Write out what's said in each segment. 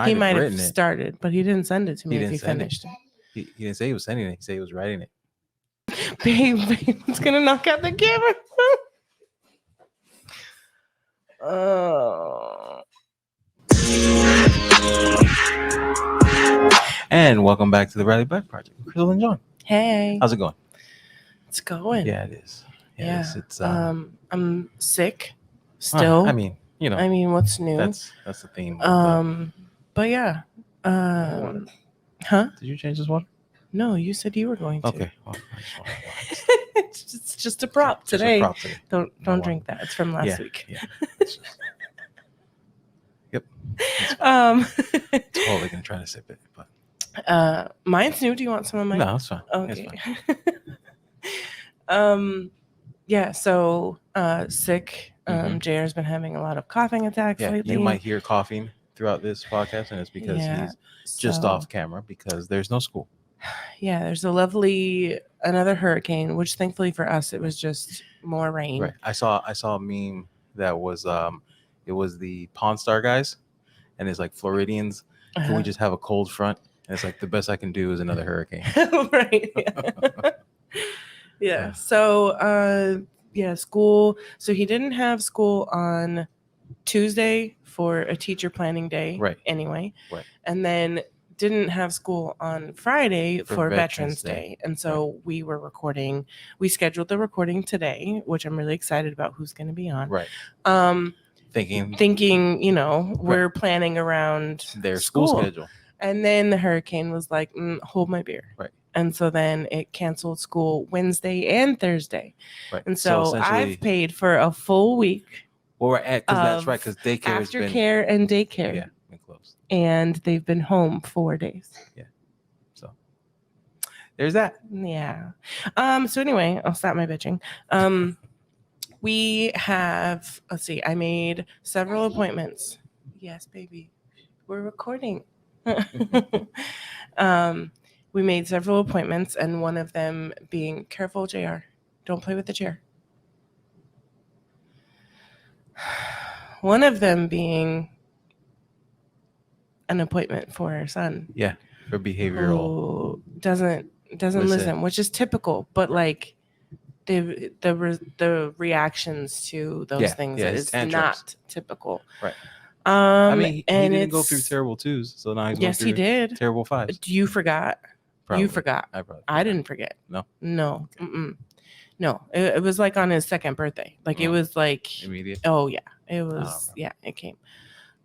He might have started, but he didn't send it to me if he finished it. He didn't say he was sending it. He said he was writing it. Babe, it's going to knock out the camera. And welcome back to the Riley Black Project. Crystal and John. Hey. How's it going? It's going. Yeah, it is. Yeah. It's I'm sick still. I mean, what's new? That's the theme. But yeah. Huh? Did you change this water? No, you said you were going to. Okay. Well, it's just a prop today. Don't drink that. It's from last week. Yeah. Yep. Totally gonna try to sip it, but mine's new. Do you want some of mine? No, it's fine. Okay. Yeah. So sick. JR's been having a lot of coughing attacks lately. You might hear coughing throughout this podcast, and it's because he's just off camera because there's no school. Yeah, there's another hurricane, which thankfully for us it was just more rain. Right. I saw a meme that was it was the Pawn Star guys, and it's like Floridians. Can we just have a cold front? And it's like the best I can do is another hurricane. Right. Yeah. So school. So he didn't have school on Tuesday for a teacher planning day. Right. Anyway. Right. And then didn't have school on Friday for Veterans Day. And so we scheduled the recording today, which I'm really excited about who's going to be on. Right. Thinking, we're planning around their school schedule. And then the hurricane was like, hold my beer. Right. And so then it canceled school Wednesday and Thursday. Right. And so I've paid for a full week. Well, that's right, because daycare aftercare and daycare. Yeah, been closed. And they've been home 4 days. Yeah. So there's that. Yeah. So anyway, I'll stop my bitching. We have, I made several appointments. Yes, baby. We're recording. We made several appointments, and one of them being, careful, JR. Don't play with the chair. One of them being an appointment for our son. Yeah, for behavioral. Who doesn't listen, which is typical, but like the reactions to those things is not typical. Right. And he didn't go through terrible 2s, so now he's going through he did. Terrible 5s. You forgot. Probably. You forgot. I didn't forget. No. Okay. No. It was like on his second birthday. Like it was like immediate. Oh yeah, it was. Yeah, it came.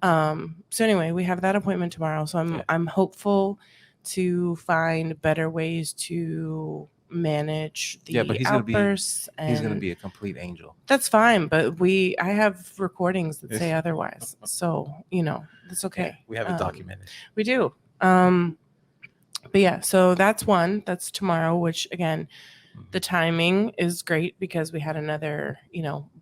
So anyway, we have that appointment tomorrow. So I'm hopeful to find better ways to manage the but outbursts. He's gonna be a complete angel. That's fine, but I have recordings that say otherwise. So that's okay. Yeah, we have it documented. We do. But yeah, so that's one. That's tomorrow, which again, the timing is great because we had another,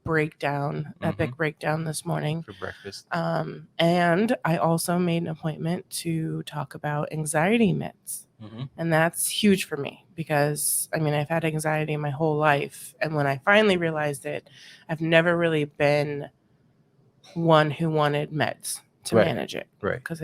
breakdown, epic breakdown this morning for breakfast. And I also made an appointment to talk about anxiety meds. And that's huge for me because I've had anxiety my whole life. And when I finally realized it, I've never really been one who wanted meds to manage it. Right. Because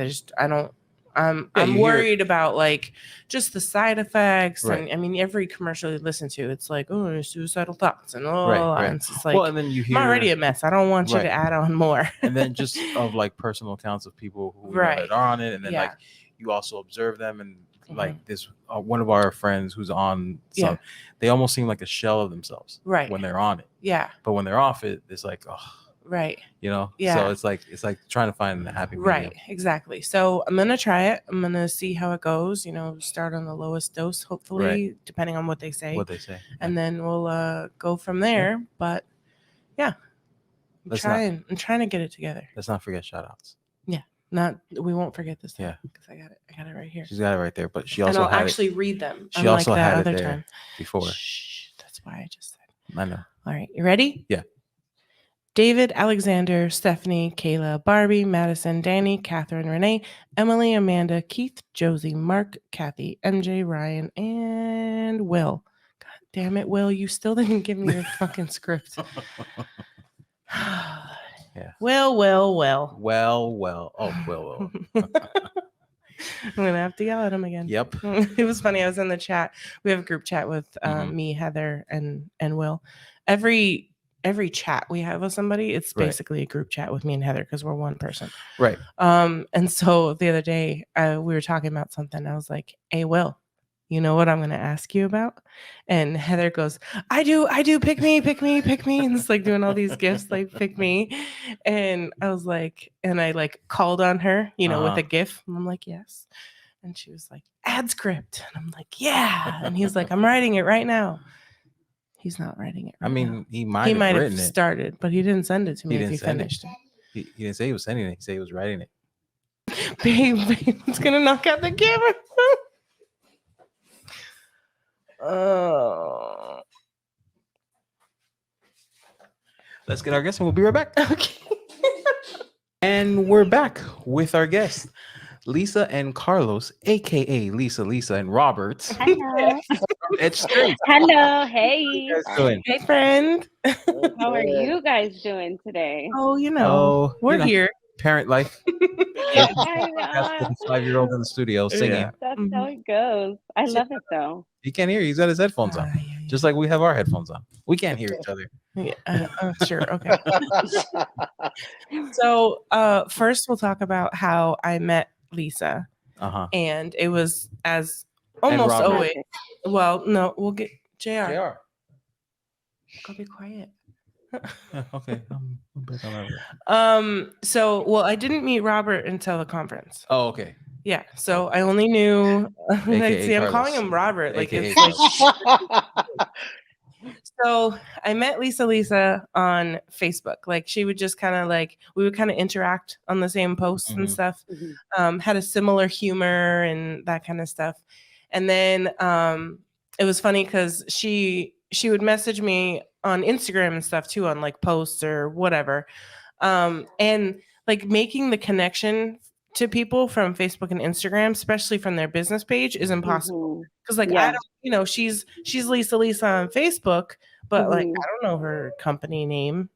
I'm worried about like just the side effects. Right. And every commercial you listen to, it's like, oh, suicidal thoughts and right. And it's just like, and then you hear, I'm already a mess. I don't want you to add on more. And then just of like personal accounts of people who that are on it. And then like you also observe them and like this, one of our friends who's on some, they almost seem like a shell of themselves when they're on it. Yeah. But when they're off it, it's like, oh. Right. Yeah. So it's like trying to find the happy medium. Right. Exactly. So I'm going to try it. I'm going to see how it goes, start on the lowest dose, hopefully, depending on what they say. And then we'll go from there. Yeah. But yeah, I'm trying to get it together. Let's not forget shout outs. Yeah. We won't forget this time. Yeah. Because I got it right here. She's got it right there. But she also and I'll actually read them. She also had it there before. Shh. That's why I just said. I know. All right. You ready? Yeah. David, Alexander, Stephanie, Kayla, Barbie, Madison, Danny, Catherine, Renee, Emily, Amanda, Keith, Josie, Mark, Kathy, MJ, Ryan, and Will. God damn it, Will. You still didn't give me your fucking script. Yeah. Well. Oh, well. I'm gonna have to yell at him again. Yep. It was funny. I was in the chat. We have a group chat with me, Heather, and Will. Every chat we have with somebody, it's basically a group chat with me and Heather because we're one person. Right. And so the other day we were talking about something. I was like, "Hey, Will, you know what I'm going to ask you about?" And Heather goes, I do. Pick me. And it's like doing all these gifts, like pick me. And I was like, and I like called on her, with a gif. And I'm like, yes. And she was like, add script. And I'm like, yeah. And he's like, I'm writing it right now. He's not writing it right now. He might have started, but he didn't send it to me if he finished it. He didn't say he was sending it. He said he was writing it. Babe, it's going to knock out the camera. Oh. Let's get our guest and we'll be right back. Okay. And we're back with our guests, Lisa and Carlos, aka Lisa and Robert. Hello. It's straight. Hello. Hey. How you guys doing? Hey, friend. How are you guys doing today? We're here. Parent life. I know. 5-year-old in the studio singing. Yeah. That's how it goes. I love it though. He can't hear you. He's got his headphones on. Just like we have our headphones on. We can't hear each other. Yeah, sure. Okay. So first we'll talk about how I met Lisa. And it was as almost always. Well, no, we'll get JR. Go be quiet. Okay. So I didn't meet Robert until the conference. Oh, okay. Yeah. So I only knew I'm calling him Robert. Like AKA it's like so I met Lisa on Facebook. Like she would just kind of we would kind of interact on the same posts and stuff. Had a similar humor and that kind of stuff. And then it was funny because she would message me on Instagram and stuff too, on like posts or whatever. And like making the connection to people from Facebook and Instagram, especially from their business page, is impossible. Because I don't, she's Lisa on Facebook, but like I don't know her company name,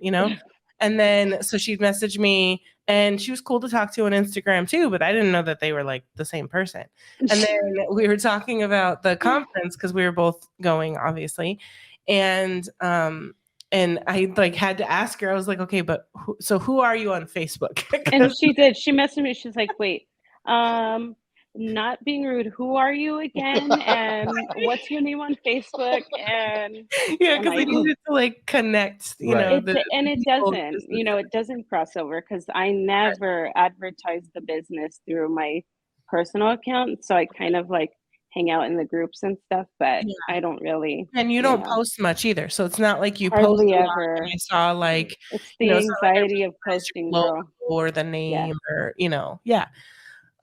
And then so she'd message me, and she was cool to talk to on Instagram too, but I didn't know that they were like the same person. And then we were talking about the conference because we were both going, obviously. And I like had to ask her. I was like, okay, but who are you on Facebook? And she did. She messaged me. She's like, wait, not being rude, who are you again? And what's your name on Facebook? And yeah, because I needed to like connect, it doesn't, it doesn't cross over because I never advertise the business through my personal account. So I kind of like hang out in the groups and stuff, but I don't really. And you don't post much either, so it's not like you hardly post ever. I saw like it's the anxiety of posting, girl, or the name, or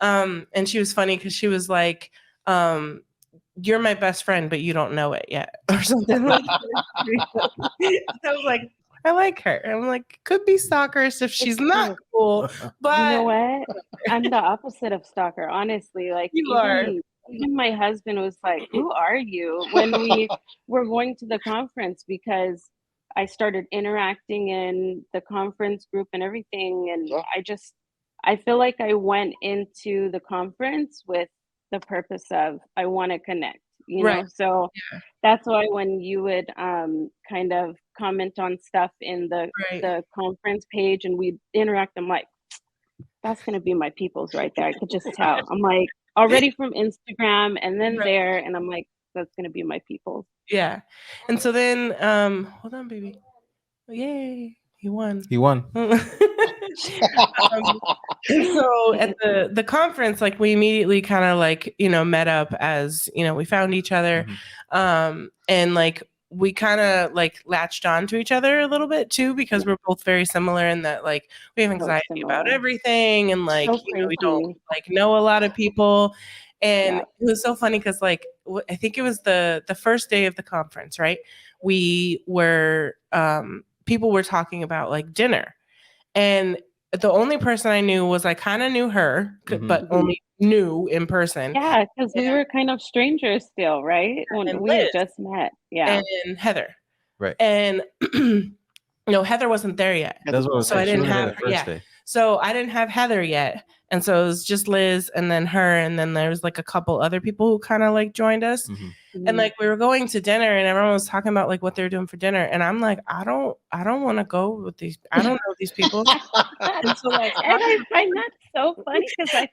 and she was funny because she was like, "You're my best friend, but you don't know it yet," or something like that. I was like, I like her. I'm like, could be stalkerish if she's not cool, but you know what? I'm the opposite of stalker, honestly. Like even my husband was like, who are you? When we were going to the conference, because I started interacting in the conference group and everything. And I feel like I went into the conference with the purpose of, I want to connect, know? So that's why when you would kind of comment on stuff in the conference page and we'd interact, I'm like, that's going to be my people's right there. I could just tell. I'm like, already from Instagram and then there, and I'm like, that's going to be my people. Yeah. And so then, hold on, baby. Yay. He won. So at the conference, like we immediately kind of like, met up as, we found each other. And like, we kind of like latched on to each other a little bit too, because we're both very similar in that like we have anxiety about everything, and like we don't like know a lot of people. And it was so funny because like I think it was the first day of the conference, right? We were people were talking about like dinner, and the only person I knew was I kind of knew her, but only knew in person. Yeah, because we were kind of strangers still, right? When we had just met. Yeah. And Heather. Right. And No, Heather wasn't there yet. That's what I was so saying. I didn't have day. So I didn't have Heather yet. And so it was just Liz and then her. And then there was like a couple other people who kind of like joined us. Mm-hmm. And like we were going to dinner and everyone was talking about like what they were doing for dinner. And I'm like, I don't want to go with these. I don't know these people. And so like, and I find that so funny because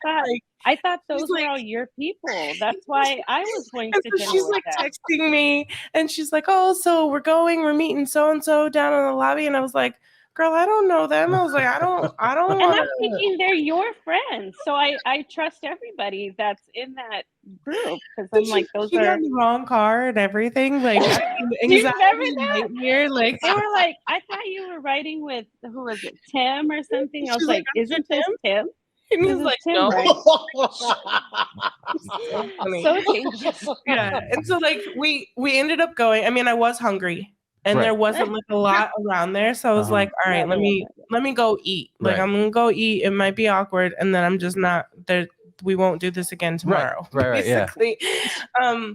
I thought those were all your people. That's why I was going to dinner. She's like texting me and she's like, oh, so we're meeting so-and-so down in the lobby. And I was like, girl, I don't know them. I was like, I don't and I'm thinking they're your friends. So I trust everybody that's in that group because I'm like, those she are got the wrong car and everything. Like anxiety, nightmare. Like they were like, I thought you were riding with who was it, Tim or something? I was like, isn't this Tim? And he's like, Tim, no. Right? So changes. Yeah. And so like we ended up going. I mean, I was hungry. And there wasn't like a lot around there. So I was like, all right, let me go eat. Like I'm gonna go eat. It might be awkward. And then I'm just not there. We won't do this again tomorrow. Right. Basically. Yeah.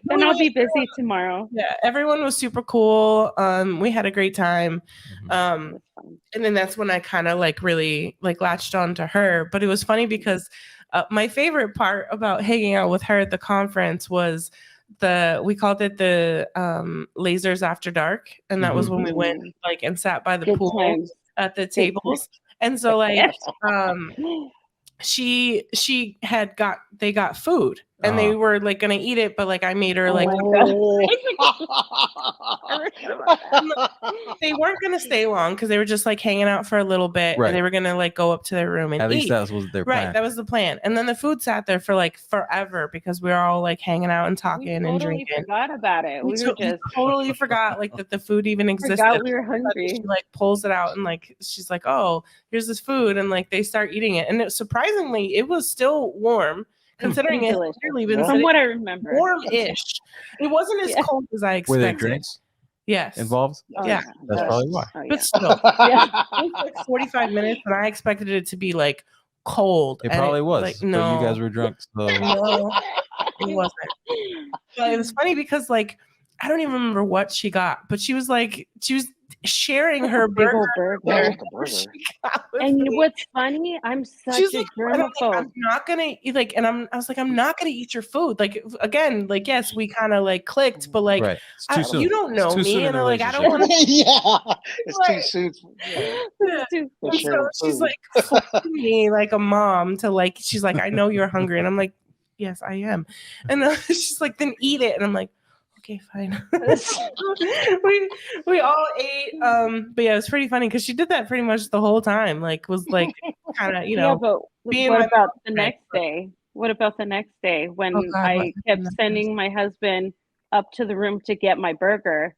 Then I'll be busy tomorrow. Yeah. Everyone was super cool. We had a great time. And then that's when I kind of like really like latched on to her. But it was funny because my favorite part about hanging out with her at the conference was we called it the lasers after dark, and that was when we went like and sat by the pool at the tables. And so like they got food and they were like gonna eat it, but like I made her like they weren't gonna stay long because they were just like hanging out for a little bit and they were gonna like go up to their room and at eat. least that was their plan. Right, that was the plan. And then the food sat there for like forever because we were all like hanging out and talking and drinking. We forgot about it. We totally forgot like that the food even existed. Forgot we were hungry. She like pulls it out and like she's like, oh, here's this food, and like they start eating it, and surprisingly it was still warm. Considering it literally been from what I remember, warm-ish. It wasn't as cold as I expected. Were there drinks? Yes. Involved? Yeah. That's probably why. But still, it was like 45 minutes, and I expected it to be like cold. It probably was. Like, no, but you guys were drunk. So. No, it wasn't. But it was funny because like I don't even remember what she got, but she was sharing her burger. And what's funny, I'm such a germaphobe. I'm not gonna like, and I was like, I'm not gonna eat your food. Like again, like yes, we kind of like clicked, but like you don't know me, and like I don't want to. Yeah, it's too soon. So she's like me like a mom to like. She's like, I know you're hungry, and I'm like, yes, I am. And she's like, then eat it, and I'm like, okay, fine. we all ate. But yeah, it was pretty funny because she did that pretty much the whole time. Like was like kind of but what about the next day? What about the next day when I kept sending my husband up to the room to get my burger,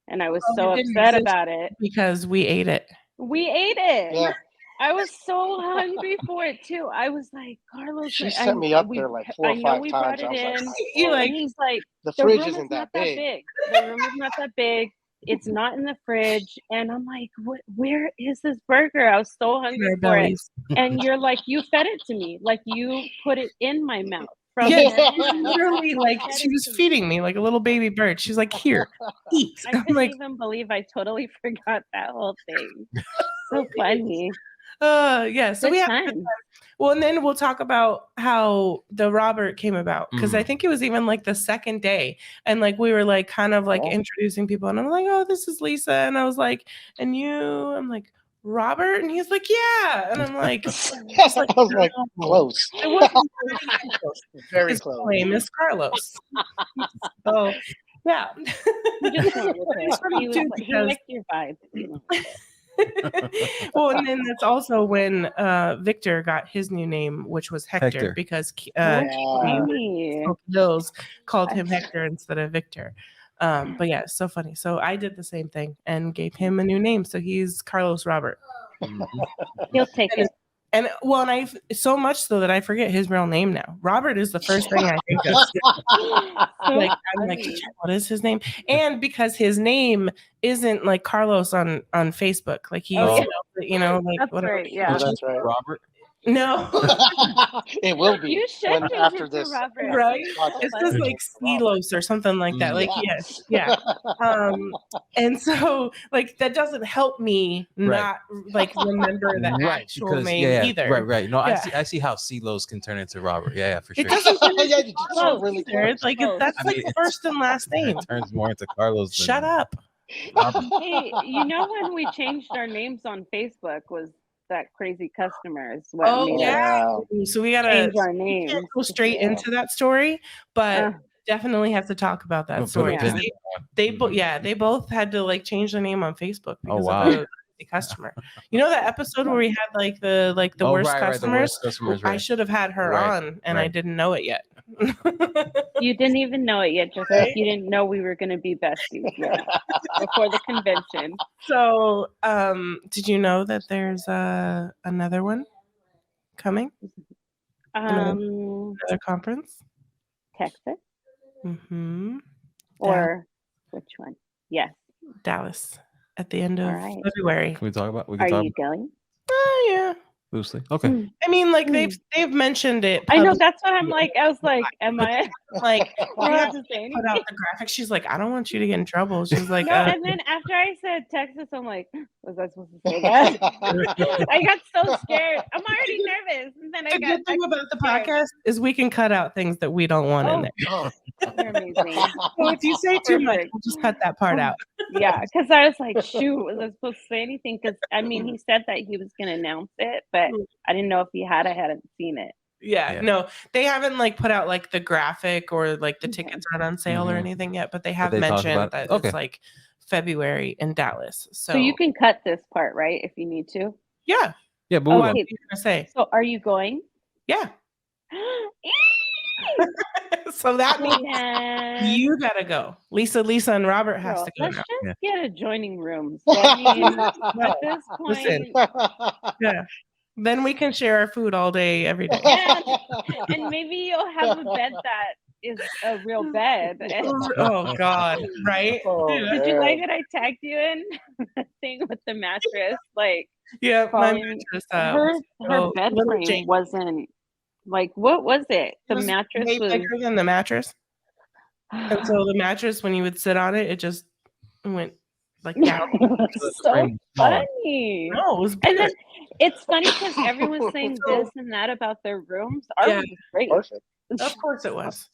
and I was so upset about it because we ate it. We ate it. Yeah. I was so hungry for it too. I was like, Carlos, she sent me up there like 4 or 5 times. Brought it in. He's like, the fridge isn't that big. The room is not that big. It's not in the fridge. And I'm like, where is this burger? I was so hungry for it. And you're like, you fed it to me. Like you put it in my mouth. Literally, like she was feeding me like a little baby bird. She's like, here, eat. I couldn't even believe I totally forgot that whole thing. So funny. Yeah, so we have time. Well, and then we'll talk about how the Robert came about because I think it was even like the second day, and like we were like kind of like introducing people, and I'm like, oh, this is Lisa, and I was like, and you, I'm like, Robert, and he's like, yeah, and I'm like, I was like close. It wasn't close. Very His close. name is Carlos. So yeah, he liked your vibe. Well, and then that's also when Victor got his new name, which was Hector. Because Hills called him Hector instead of Victor. But yeah, it's so funny. So I did the same thing and gave him a new name. So he's Carlos Robert. He'll take it. And well, and I so much so that I forget his real name now. Robert is the first thing I think of. Like I'm like, what is his name? And because his name isn't like Carlos on Facebook, like he's like that's whatever. Right, yeah, that's right. Robert. No. It will be. You should after this. Robert. Right? It says like Celos or something like that. Like, yes. Yeah. And so like that doesn't help me not like remember the actual name either. Right. No, I see how Celos can turn into Robert. Yeah, for sure. It doesn't really close. Like that's like first and last name. It turns more into Carlos. Shut up. Hey, you know when we changed our names on Facebook was that crazy customers. So we gotta change our names. Can't go straight into that story, but definitely have to talk about that story. They both had to like change their name on Facebook because of the customer. You know that episode where we had like the worst customers? The worst customers, I should have had her on, and I didn't know it yet. You didn't even know it yet, just like you didn't know we were going to be besties yet before the convention. So, did you know that there's another one coming? Another conference? Texas? Mm-hmm. Or which one? Yes. Dallas at the end of February. Can we talk about? Are you going? Yeah. Loosely. Okay. I mean, like they've mentioned it. I know, that's what I'm like. I was like, am I like we have to put out the graphics? She's like, I don't want you to get in trouble. She's like, no. And then after I said Texas, I'm like, was I supposed to say that? I got so scared. I'm already nervous. And then the good thing about the podcast is we can cut out things that we don't want in there. You're amazing. So if you say too much, we'll just cut that part out. Yeah, because I was like, shoot, was I supposed to say anything? Because I mean, he said that he was going to announce it, but I didn't know if he had. I hadn't seen it. Yeah, no, they haven't like put out like the graphic or like the tickets aren't on sale or anything yet, but they have mentioned that it's like February in Dallas. So you can cut this part, right? If you need to. Yeah. Yeah, but what are you gonna say? So are you going? Yeah. So that means you gotta go. Lisa, and Robert has to go. Let's just get adjoining rooms. At this point, yeah. Then we can share our food all day, every day. And maybe you'll have a bed that is a real bed. Oh God, right? Did you like that I tagged you in the thing with the mattress? Like, yeah, my mattress. Her bed frame wasn't like, what was it? The mattress was bigger than the mattress. And so the mattress, when you would sit on it, it just went like down. So funny. No, it was bigger. And then it's funny because everyone's saying this and that about their rooms. Our room was great. Perfect. Of course it was.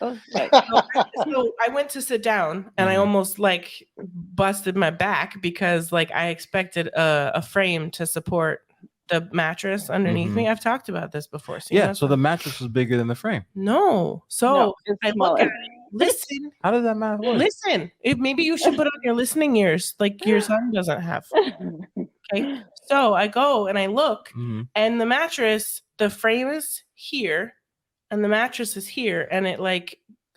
So I went to sit down and I almost like busted my back because like I expected a frame to support the mattress underneath me. I've talked about this before. So the mattress was bigger than the frame. No. So I look at it. Listen. How does that matter? Listen. Maybe you should put on your listening ears like your son doesn't have. Okay. So I go and I look and the mattress, the frame is here and the mattress is here and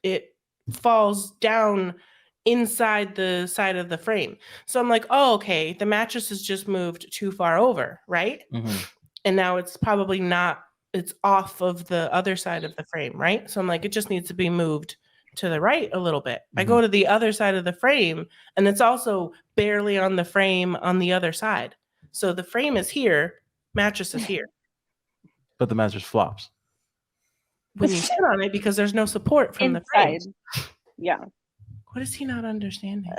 it falls down inside the side of the frame. So I'm like, oh, okay, the mattress has just moved too far over, right? And now it's probably not, it's off of the other side of the frame, right? So I'm like, it just needs to be moved to the right a little bit. I go to the other side of the frame and it's also barely on the frame on the other side. So the frame is here, mattress is here. But the mattress flops. When you sit on it because there's no support from the frame. Yeah. What is he not understanding?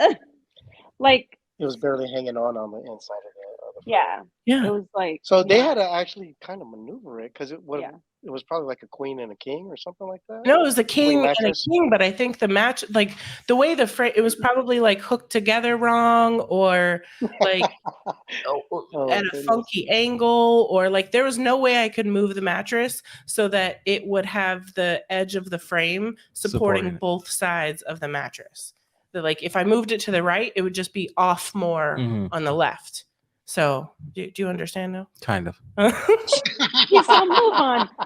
Like it was barely hanging on the inside of the yeah. It was like so they had to actually kind of maneuver it because it was probably like a queen and a king or something like that. No, it was a king and a king, but I think the match, like the way the frame, it was probably like hooked together wrong or like at a funky angle or like there was no way I could move the mattress so that it would have the edge of the frame supporting both sides of the mattress. Like if I moved it to the right, it would just be off more on the left. So, do you understand now? Kind of. So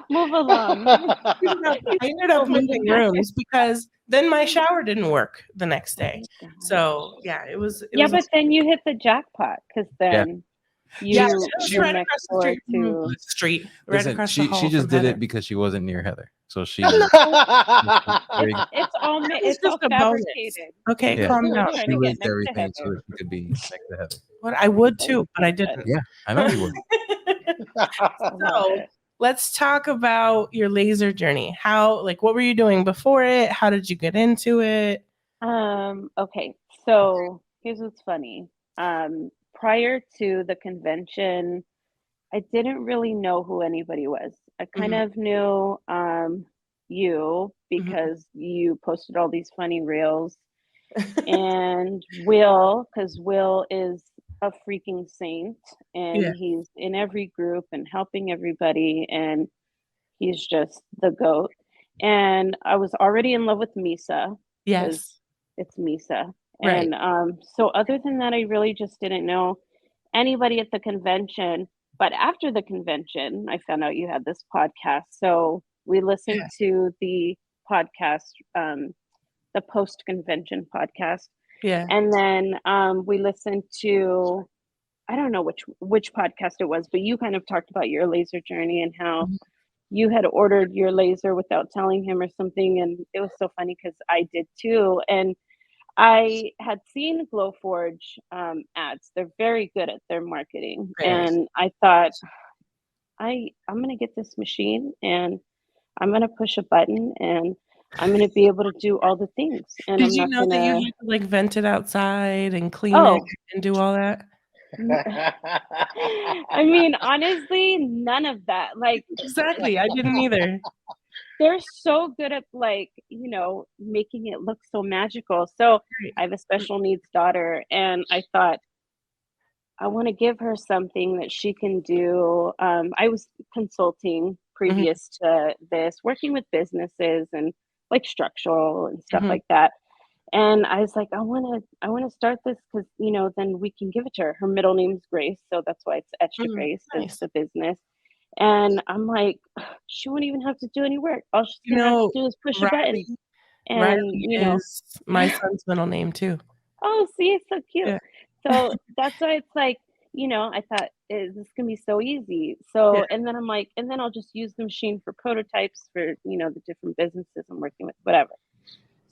move along. I ended up moving rooms because then my shower didn't work the next day. So, yeah, it was. But then you hit the jackpot because then she right across the street. Right across the hall. She just did it because she wasn't near Heather. So she. It's all fabricated. Okay, calm down. She raised everything so that she could be next to Heather. What I would too, but I didn't. Yeah, I know you would. So let's talk about your laser journey. What were you doing before it? How did you get into it? Okay, so here's what's funny. Prior to the convention, I didn't really know who anybody was. I kind of knew you because you posted all these funny reels. And Will, because Will is a freaking saint, and he's in every group and helping everybody, and he's just the GOAT. And I was already in love with Misa. Yes. It's Misa. Right. And so other than that, I really just didn't know anybody at the convention. But after the convention, I found out you had this podcast. So we listened to the podcast, the post-convention podcast. Yeah. And then we listened to, I don't know which podcast it was, but you kind of talked about your laser journey and how you had ordered your laser without telling him or something. And it was so funny because I did too. And I had seen Glowforge ads. They're very good at their marketing. And I thought, I'm going to get this machine and I'm going to push a button and I'm going to be able to do all the things. And did you know that you had to vent it outside and clean it and do all that? I mean, honestly, none of that. Exactly. I didn't either. They're so good at making it look so magical. So I have a special needs daughter, and I thought I want to give her something that she can do. I was consulting previous to this, working with businesses and structural and stuff like that. And I was like, I want to start this because, then we can give it to her. Her middle name's Grace. So that's why it's etched to Grace. Nice. It's the business. And I'm like, she won't even have to do any work. All she's going to have to do is push a button. And, Riley is my son's middle name too. Oh, see, it's so cute. Yeah. So that's why it's like, I thought, this is going to be so easy. So, and then I'm like, and then I'll just use the machine for prototypes for, the different businesses I'm working with, whatever.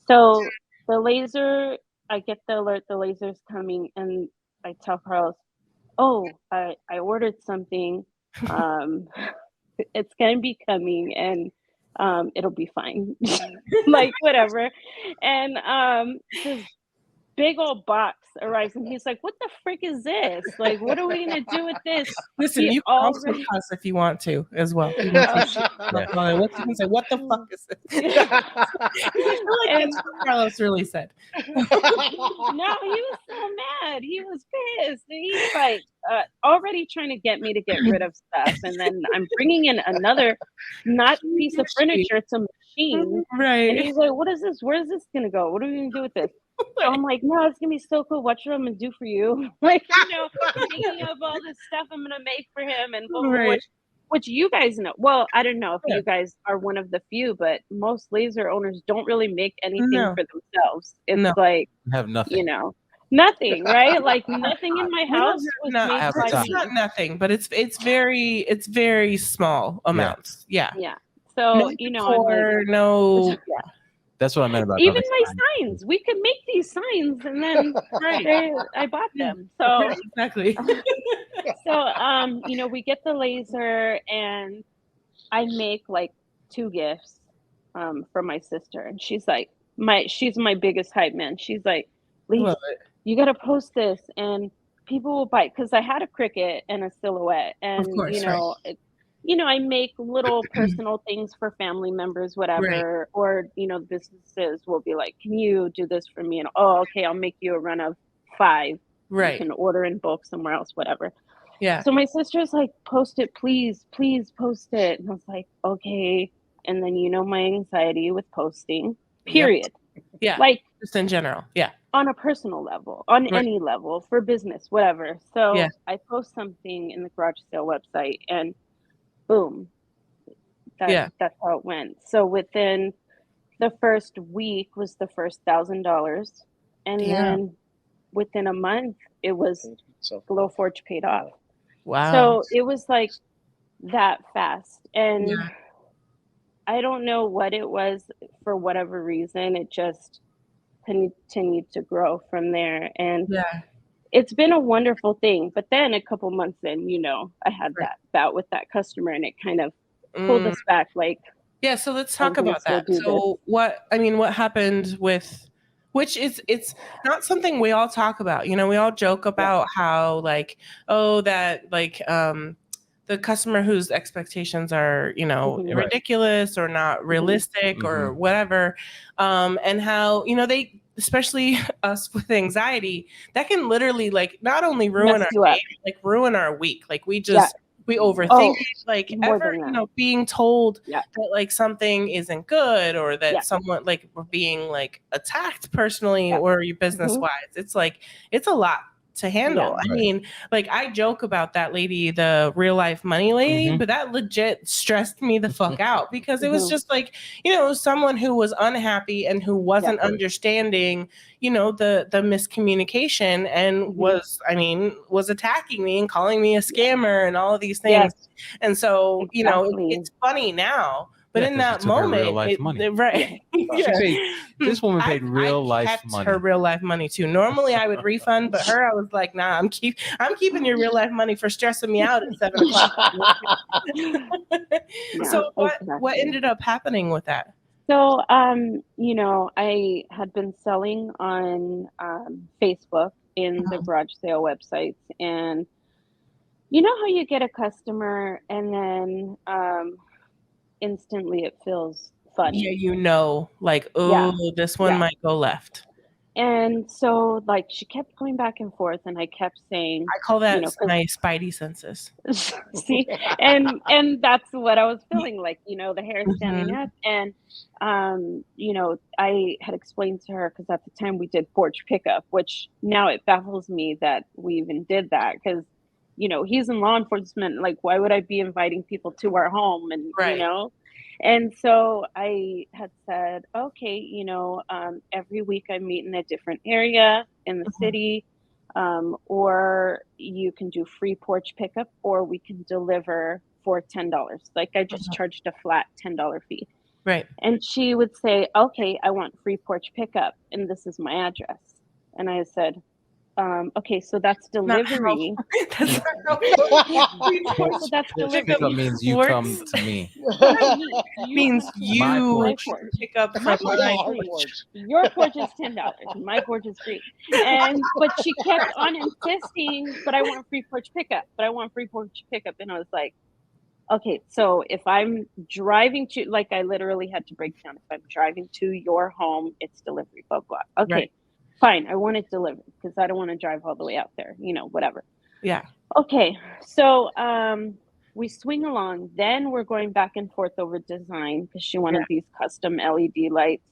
So the laser, I get the alert, the laser's coming, and I tell Carlos, oh, I ordered something. It's going to be coming, and it'll be fine. Whatever. And this big old box arrives, and he's like, what the frick is this? What are we going to do with this? Listen, you can also cuss if you want to as well. You can say, what the fuck is this? That's what Carlos really said. No, he was so mad. He was pissed. He's already trying to get me to get rid of stuff. And then I'm bringing in another, not piece of furniture, it's a machine. Right. And he's like, what is this? Where is this going to go? What are we going to do with this? I'm like, no, it's gonna be so cool. Watch what I'm gonna do for you. Thinking of all this stuff I'm gonna make for him, and which you guys know. Well, I don't know if you guys are one of the few, but most laser owners don't really make anything for themselves. It's I have nothing. Nothing, right? Nothing in my house was made by it's not nothing, but it's very small amounts. Yeah. So no decor, no. That's what I meant about even my signs. We could make these signs, and then I bought them. So exactly. So we get the laser, and I make 2 gifts for my sister, and she's my biggest hype man. She's like, Lisa, you got to post this, and people will buy, because I had a Cricut and a silhouette, and of course, I make little personal things for family members, whatever, or, businesses will be like, can you do this for me? And, okay, I'll make you a run of 5. Right. You can order in bulk somewhere else, whatever. Yeah. So my sister's like, post it, please post it. And I was like, okay. And then, my anxiety with posting, period. Yeah. Just in general. Yeah. On a personal level, on any level, for business, whatever. So I post something in the garage sale website, and boom, that's how it went. So within the first week was the first $1,000, and then within a month it was Glowforge paid off. Wow. So it was that fast, and I don't know what it was. For whatever reason, it just continued to grow from there. And it's been a wonderful thing. But then a couple months in, I had that bout with that customer, and it kind of pulled us back. Like, yeah. So let's talk about that. So what happened with, which it's not something we all talk about. We all joke about how like, the customer whose expectations are, ridiculous or not realistic or whatever. And how, they, especially us with anxiety, that can literally like not only ruin our day, like ruin our week. Like we overthink it, like ever, being told that like something isn't good, or that someone like we're being like attacked personally or your business wise. It's like, it's a lot to handle. I mean, like I joke about that lady, the real life money lady, but that legit stressed me the fuck out, because it was just like, someone who was unhappy and who wasn't understanding, the miscommunication, and was attacking me and calling me a scammer and all of these things. And so, it's funny now. But in that moment, real life money. Right? This woman paid real life money. Her real life money too. Normally, I would refund, but her, I was like, "Nah, I'm keeping your real life money for stressing me out at 7 o'clock." So what ended up happening with that? So, I had been selling on Facebook in the garage sale websites, and you know how you get a customer and then instantly it feels funny. Yeah, like, this one might go left. And so, like, she kept going back and forth, and I kept saying, I call that my spidey senses. See, and that's what I was feeling like, the hair standing up. And, I had explained to her, because at the time we did porch pickup, which now it baffles me that we even did that, because, he's in law enforcement. Like, why would I be inviting people to our home? And, and so I had said, okay, every week I meet in a different area in the city, or you can do free porch pickup, or we can deliver for $10. Like, I just charged a flat $10 fee. Right. And she would say, okay, I want free porch pickup, and this is my address. And I said, okay, so that's delivery. That's so that's delivery. Pickup means you come to me. Means you pick up from my porch. Your porch is $10. My porch is free. But she kept on insisting, but I want free porch pickup. And I was like, okay, so if I'm driving to, like, I literally had to break down. If I'm driving to your home, it's delivery, blah, blah. Okay. Right. Fine, I want it delivered, because I don't want to drive all the way out there, whatever. Yeah. Okay, so we swing along. Then we're going back and forth over design, because she wanted these custom LED lights.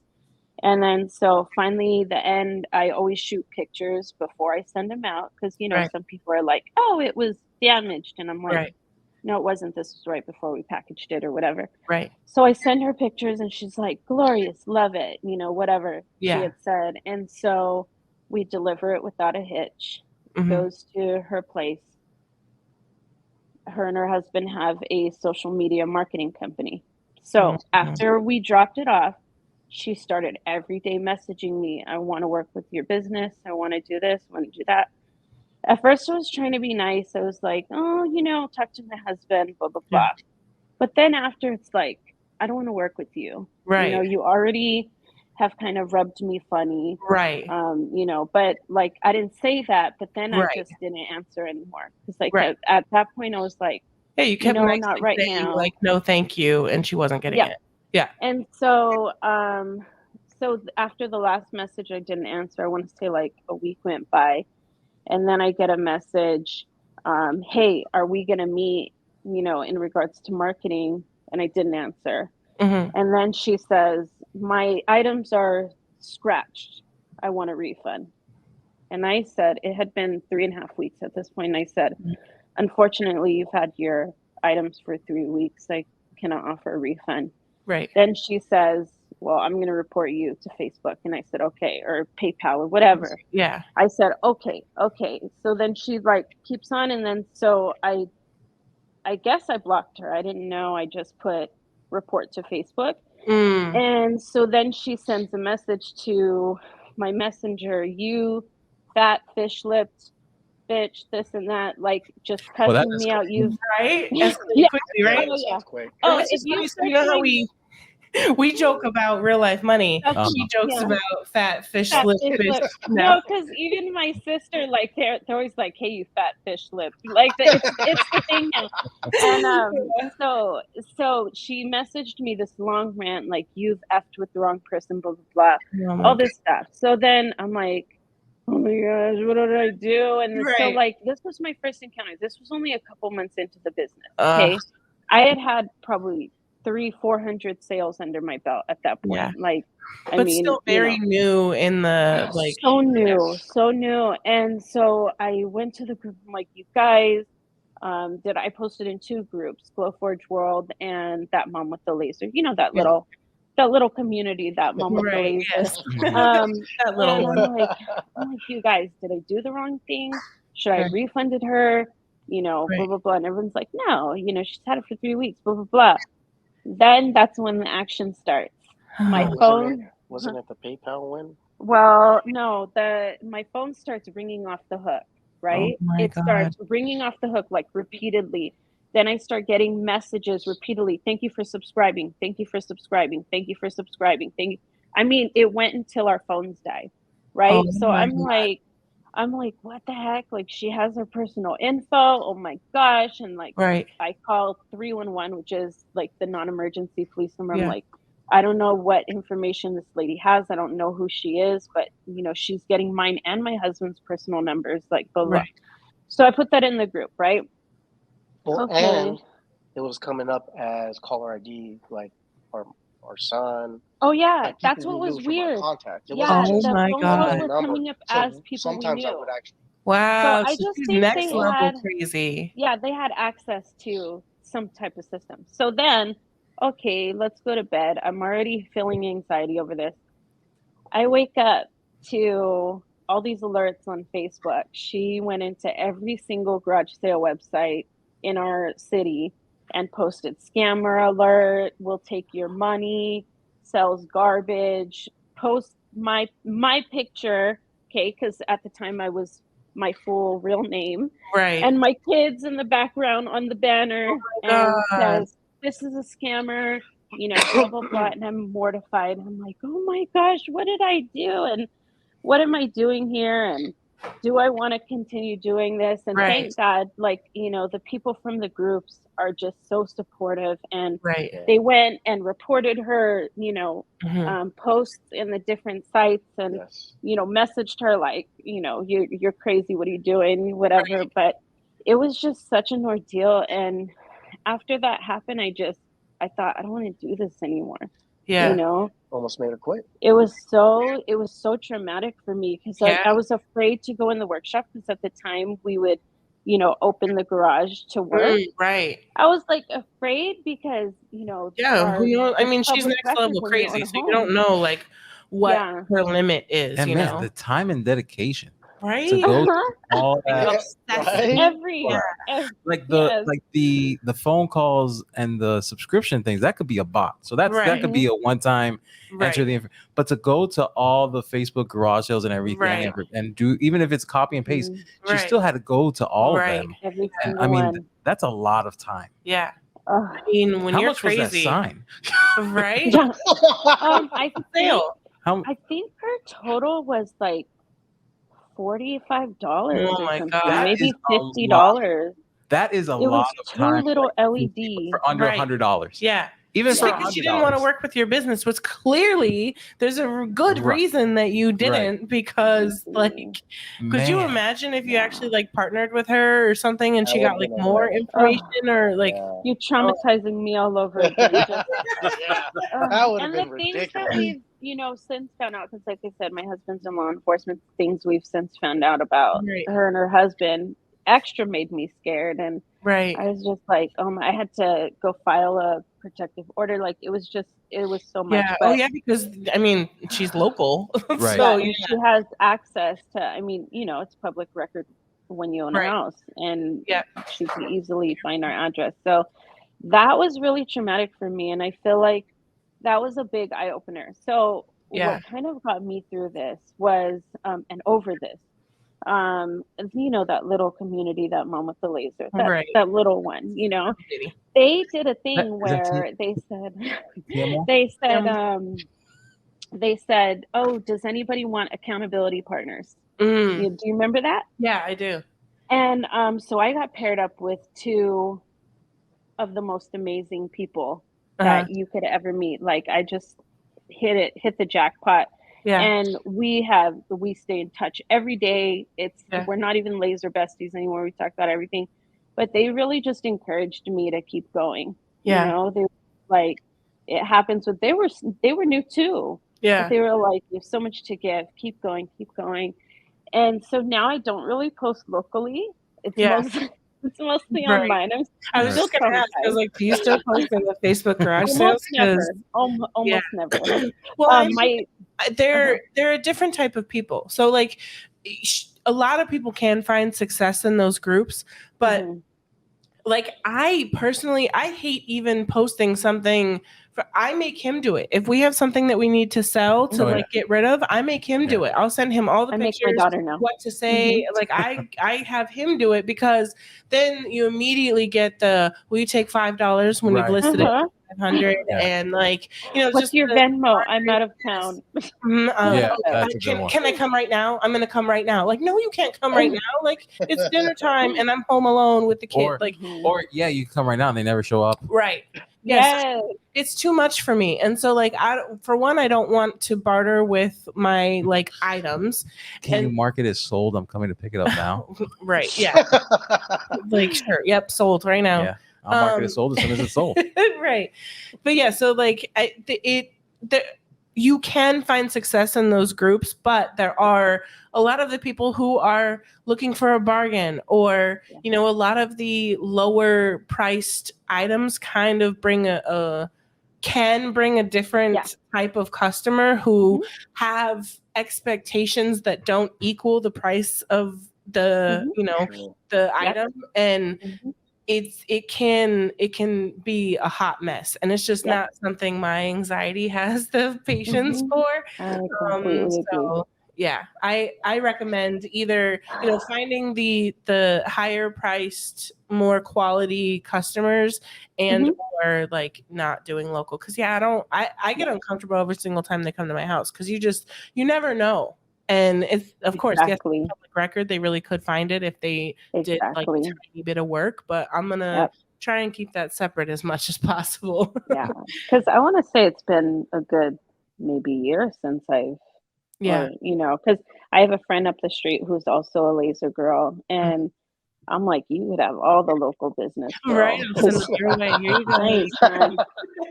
And then so finally, the end, I always shoot pictures before I send them out, because, some people are like, oh, it was damaged. And I'm like, no, it wasn't. This was right before we packaged it or whatever. Right. So I send her pictures, and she's like, glorious, love it, whatever she had said. And so we deliver it without a hitch. Goes to her place. Her and her husband have a social media marketing company. So after we dropped it off, she started every day messaging me. I want to work with your business. I want to do this. I want to do that. At first, I was trying to be nice. I was like, oh, talk to my husband, blah, blah, blah. But then after, it's like, I don't want to work with you. Right. You already have kind of rubbed me funny. Right. But like, I didn't say that, but then I just didn't answer anymore. Because like at that point, I was like, yeah, you kept not right saying, now. Like, no, thank you. And she wasn't getting it. Yeah. And so, so after the last message I didn't answer, I want to say like a week went by. And then I get a message, hey, are we going to meet, in regards to marketing? And I didn't answer. And then she says, my items are scratched. I want a refund. And I said, it had been 3.5 weeks at this point. And I said, unfortunately, you've had your items for 3 weeks. I cannot offer a refund. Right. Then she says, well, I'm going to report you to Facebook. And I said, okay, or PayPal or whatever. Yeah. I said, okay. So then she like keeps on. And then, so I guess I blocked her. I didn't know. I just put report to Facebook. And so then she sends a message to my messenger, you fat fish lipped bitch, this and that, like just cussing me out. You right? Yeah. Quickly, right? Oh, yeah. Quick. Oh, It's if just you funny, so start you know how doing we joke about real life money. She jokes yeah. about fat fish Fat lip. fish Bitch. lip. No. No, because even my sister, like they're always like, "Hey, you fat fish lip." Like it's the thing now. And so she messaged me this long rant, like, "You've effed with the wrong person," blah blah blah, Oh my all this stuff. So then I'm like, "Oh my gosh, what did I do?" And so Right. like this was my first encounter. This was only a couple months into the business. Okay, I had probably 300-400 sales under my belt at that point. Yeah. Like, I But mean, still very new in the like. so new. And so I went to the group. I'm like, you guys, I posted in 2 groups, Glowforge World and that mom with the laser. You know that little community, that mom with the laser. Yes. That little one. I'm like, you guys, did I do the wrong thing? Should I have refunded her? Blah blah blah. And everyone's like, no, she's had it for 3 weeks, blah blah blah. Then that's when the action starts. My phone. Wasn't it the PayPal one? Well, no, my phone starts ringing off the hook, right? Oh my God. Starts ringing off the hook like repeatedly. Then I start getting messages repeatedly. Thank you for subscribing. Thank you for subscribing. Thank you for subscribing. Thank you. I mean, it went until our phones died, right? Oh so I'm like, what the heck? Like, she has her personal info. Oh my gosh. And like, I call 311, which is like the non-emergency police number. I'm like, I don't know what information this lady has. I don't know who she is, but she's getting mine and my husband's personal numbers, like blah blah. So I put that in the group, right? Well, and it was coming up as caller ID, like our son. Oh yeah, like that's what was weird. Contact. It yeah, wasn't the just phone calls were coming up as people we knew. I would actually. Wow, so I just think next they level had crazy. Yeah, they had access to some type of system. So then, okay, let's go to bed. I'm already feeling anxiety over this. I wake up to all these alerts on Facebook. She went into every single garage sale website in our city and posted scammer alert, will take your money, sells garbage, post my picture, okay, because at the time I was my full real name. And my kids in the background on the banner and says, "This is a scammer," blah, blah, blah. And I'm mortified. I'm like, oh my gosh, what did I do? And what am I doing here? And do I want to continue doing this? And thank God, like, the people from the groups are just so supportive. And they went and reported her, posts in the different sites and, messaged her like, you're crazy. What are you doing? Whatever. But it was just such an ordeal. And after that happened, I thought, I don't want to do this anymore. Almost made her quit. It was so traumatic for me because I was afraid to go in the workshop because at the time we would, open the garage to work. Right. I was like afraid because, who knows? I mean, she's next level crazy, so you don't know like what her limit is. And man, the time and dedication. To go all that, like the phone calls and the subscription things, that could be a bot. So that could be a one-time enter the info. But to go to all the Facebook garage sales and everything and do, even if it's copy and paste, she still had to go to all of them. And I mean, that's a lot of time. Yeah. I mean, when how you're much crazy, was that sign? I think her total was like $45 or something, maybe $50. That is a lot of time. It was 2 little LEDs for under $100. Yeah. Even for because she didn't want to work with your business, was clearly there's a good reason that you didn't, because like, could you imagine if you actually like partnered with her or something and she got like more information or like you traumatizing me all over again. That would have been ridiculous. Things that we've since found out, because like I said, my husband's in law enforcement, things we've since found out about her and her husband extra made me scared. And I was just like, I had to go file a protective order. Like it was so much. Because I mean, she's local. So she has access to, I mean, it's public record when you own a house, and she can easily find our address. So that was really traumatic for me, and I feel like that was a big eye-opener. So what kind of got me through this was and over this that little community, that mom with the laser, Right. that little one, they did a thing where they said, they said, "Oh, does anybody want accountability partners?" Mm. Do you remember that? Yeah, I do. And so I got paired up with two of the most amazing people that you could ever meet. Like, I just hit the jackpot. Yeah. And we stay in touch every day. We're not even laser besties anymore. We talk about everything, but they really just encouraged me to keep going. Yeah. They like, it happens with, they were new too. Yeah. But they were like, you have so much to give. Keep going, keep going. And so now I don't really post locally. It's mostly online. I was just gonna ask, because like, do you still post in the Facebook garage sales? Almost never. Well, they're a different type of people. So like, a lot of people can find success in those groups, but like, I personally, I hate even posting something. I make him do it. If we have something that we need to sell to get rid of, I make him do it. I'll send him all the pictures, make my daughter know what to say. Like, I have him do it, because then you immediately get will you take $5 when you've listed it at 500? And like, it's what's just your Venmo? I'm out of town. Can I come right now? I'm gonna come right now. Like, no, you can't come right now. Like, it's dinner time and I'm home alone with the kid. Or you come right now and they never show up. Right. Yes. It's too much for me. And so like, I don't want to barter with my like items. Can you mark it as sold? I'm coming to pick it up now. Right. Yeah. Like, sure. Yep. Sold right now. Yeah. I'll mark it as sold as soon as it's sold. Right. But yeah, so like, you can find success in those groups, but there are a lot of the people who are looking for a bargain, or a lot of the lower priced items kind of bring a different type of customer who have expectations that don't equal the price of the the item, and it can be a hot mess, and it's just not something my anxiety has the patience for. I completely agree. Yeah, I recommend either finding the higher priced, more quality customers, and or like not doing local, because I get uncomfortable every single time they come to my house, because you never know. And it's, of course, yes, public record, they really could find it if they did like a tiny bit of work, but I'm gonna try and keep that separate as much as possible. Because I want to say it's been a good maybe year since because I have a friend up the street who's also a laser girl, and I'm like, you would have all the local business, girl. Right. Here you go.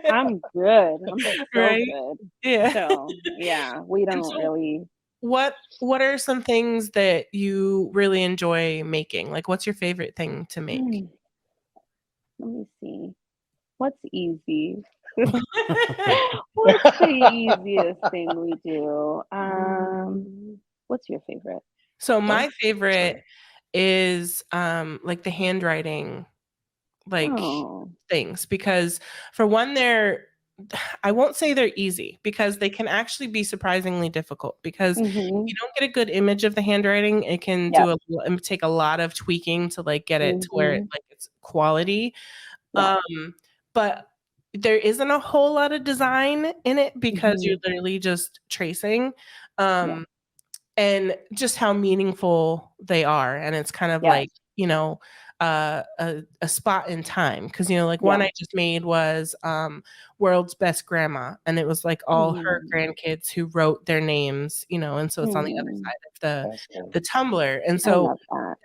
I'm good. I'm so good. Yeah. So yeah, we don't really. What are some things that you really enjoy making? Like, what's your favorite thing to make? Let me see. What's easy? What's the easiest thing we do? What's your favorite? So my favorite is like the handwriting things, because for one, I won't say they're easy, because they can actually be surprisingly difficult, because you don't get a good image of the handwriting. It can take a lot of tweaking to like get it to where it's quality. But there isn't a whole lot of design in it, because you're literally just tracing, and just how meaningful they are. And it's kind of like, a spot in time, because like one I just made was World's Best Grandma, and it was like all her grandkids who wrote their names, and so it's on the other side of the tumbler, and so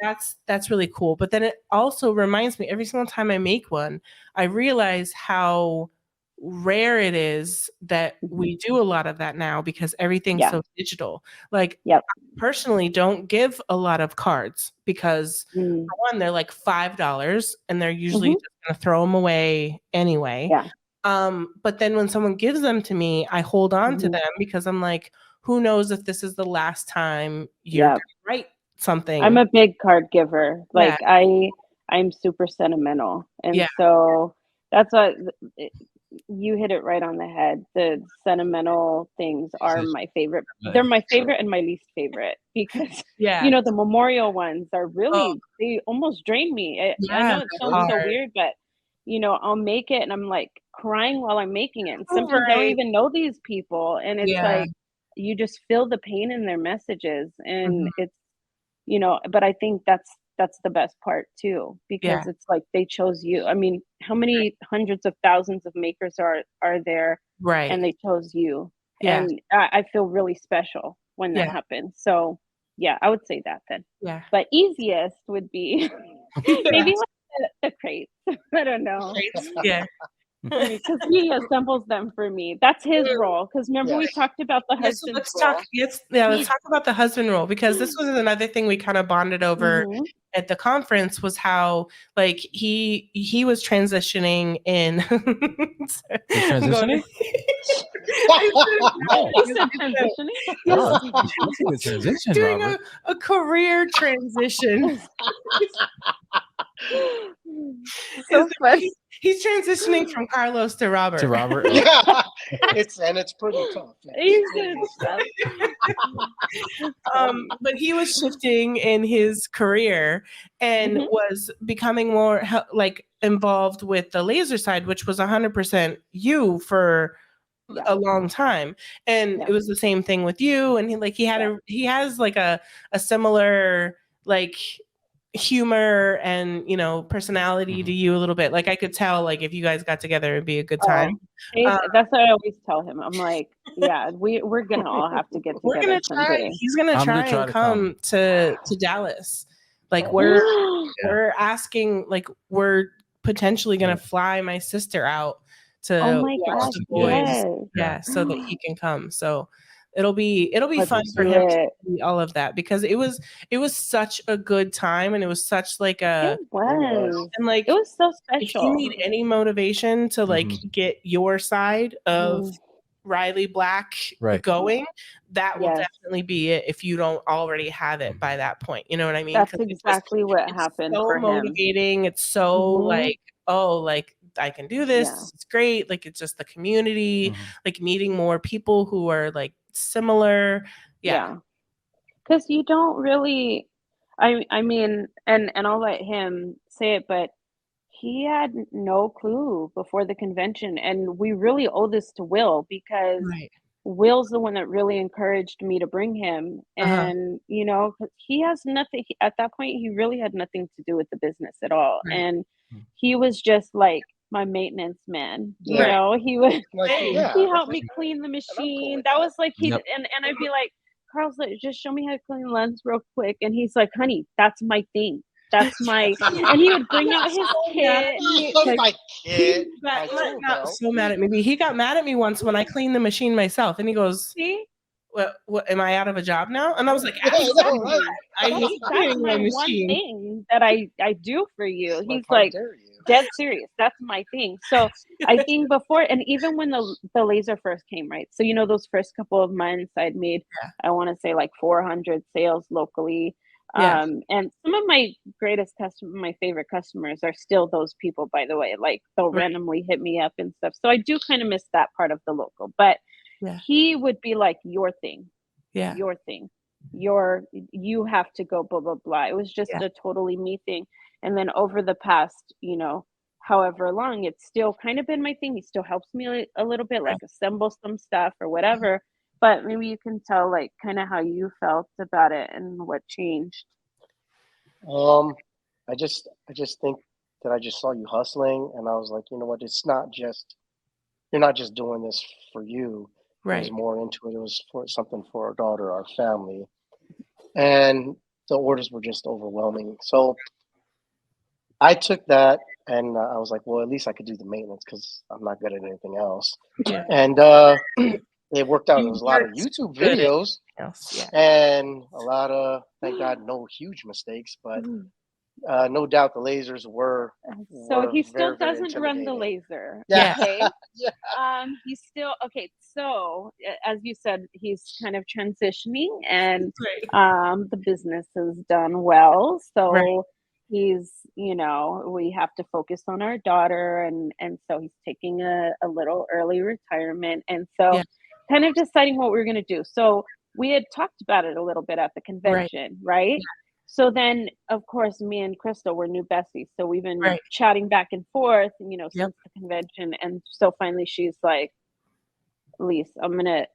that's really cool. But then it also reminds me, every single time I make one, I realize how rare it is that we do a lot of that now, because everything's so digital. Like, I personally don't give a lot of cards, because for one, they're like $5, and they're usually just gonna throw them away anyway. But then when someone gives them to me, I hold on to them, because I'm like, who knows if this is the last time you're gonna write something. I'm a big card giver. Like, I'm super sentimental, and so that's what you hit it right on the head. The sentimental things are my favorite. They're my favorite and my least favorite because the memorial ones are really they almost drain me. I know it sounds so weird, but I'll make it and I'm like crying while I'm making it. And sometimes I don't even know these people, and it's like you just feel the pain in their messages, and it's but I think that's the best part too, because it's like they chose you. I mean, how many hundreds of thousands of makers are there, and they chose you, and I feel really special when that happens. So yeah, I would say that then. But easiest would be maybe like the crates. I don't know. Because he assembles them for me. That's his role. Because remember we talked about the husband role. Let's talk about the husband role, because this was another thing we kind of bonded over at the conference, was how like he was transitioning in. Transitioning? Transitioning? Doing a career transition. So funny. He's transitioning from Carlos to Robert. Yeah, it's pretty tough. But he was shifting in his career and was becoming more like involved with the laser side, which was 100% you for a long time. And it was the same thing with you. And he has like a similar like humor and personality to you a little bit. Like I could tell like if you guys got together it'd be a good time. That's what I always tell him. I'm like, yeah, we're gonna all have to get together. We're gonna try. He's gonna try and come to Dallas. Like we're asking, like we're potentially gonna fly my sister out to watch the boys. So that he can come. So it'll be fun for him to see all of that, because it was such a good time, and it was such like it was so special. If you need any motivation to like get your side of Riley Black going, that will definitely be it if you don't already have it by that point. You know what I mean? That's exactly what happened for him. So motivating. It's so like, oh, like I can do this. It's great. Like it's just the community, like meeting more people who are like similar. Because you don't really, I mean, and I'll let him say it, but he had no clue before the convention, and we really owe this to Will, because Will's the one that really encouraged me to bring him, and he has nothing at that point. He really had nothing to do with the business at all, and he was just like my maintenance man. He was he helped me clean the machine. That was like and I'd be like, Carl's like, just show me how to clean lens real quick, and he's like, honey, that's my thing. That's my, and he would bring out his kit. My kid. He got so mad at me. He got mad at me once when I cleaned the machine myself, and he goes, "See, what am I out of a job now?" And I was like, I hate cleaning my machine. One thing that I do for you. He's like, dead serious. That's my thing. So I think before, and even when the laser first came, right? So those first couple of months, I'd made I want to say like 400 sales locally. And some of my my favorite customers are still those people, by the way. Like they'll randomly hit me up and stuff. So I do kind of miss that part of the local. But he would be like, your thing, your thing, you have to go blah blah blah. It was just a totally me thing. And then over the past, however long, it's still kind of been my thing. He still helps me a little bit, like assemble some stuff or whatever. But maybe you can tell like kind of how you felt about it and what changed. I just think that I just saw you hustling, and I was like, you know what? It's not just, you're not just doing this for you. Right. It was more into it. It was for something for our daughter, our family, and the orders were just overwhelming. So I took that, and I was like, well, at least I could do the maintenance because I'm not good at anything else. And it worked out. There was a lot of YouTube videos and a lot of, thank God, no huge mistakes, but no doubt the lasers were so he still very doesn't run the laser. Okay. He's still okay. So as you said, he's kind of transitioning, and the business has done well. So he's, we have to focus on our daughter, and so he's taking a little early retirement. And so kind of deciding what we're going to do. So we had talked about it a little bit at the convention, right? So then, of course, me and Crystal were new besties. So we've been chatting back and forth, since the convention. And so finally she's like, Elise, I'm gonna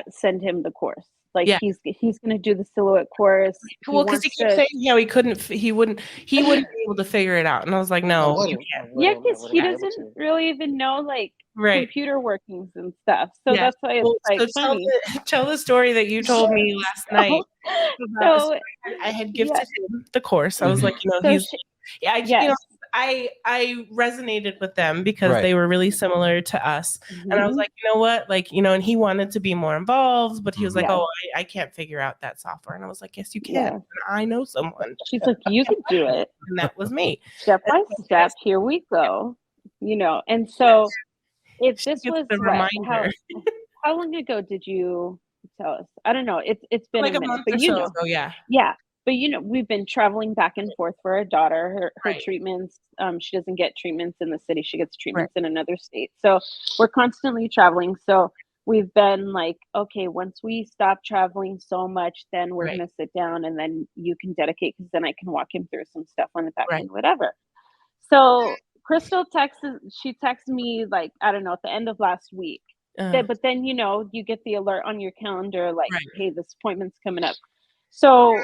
send him the course. Like he's gonna do the silhouette course. Well, because he kept saying, he wouldn't be able to figure it out. And I was like, no, you can't. Yeah, because he doesn't really even know like computer workings and stuff. So that's why it's funny. Tell the story that you told me last night. So I had gifted him the course. I was like, I resonated with them because they were really similar to us. And I was like, you know what? Like, and he wanted to be more involved, but he was like, oh, I can't figure out that software. And I was like, yes, you can. Yeah. And I know someone. She's like, you can do it. And that was me. Step by step, here we go. And so this was how long ago did you tell us? I don't know. It's been like a minute, month but or so ago, yeah. But we've been traveling back and forth for our daughter, her treatments. She doesn't get treatments in the city. She gets treatments in another state. So we're constantly traveling. So we've been like, okay, once we stop traveling so much, then we're going to sit down and then you can dedicate, because then I can walk him through some stuff on the back end, whatever. So Crystal texted me like, I don't know, at the end of last week. But then, you get the alert on your calendar, like, hey, this appointment's coming up. So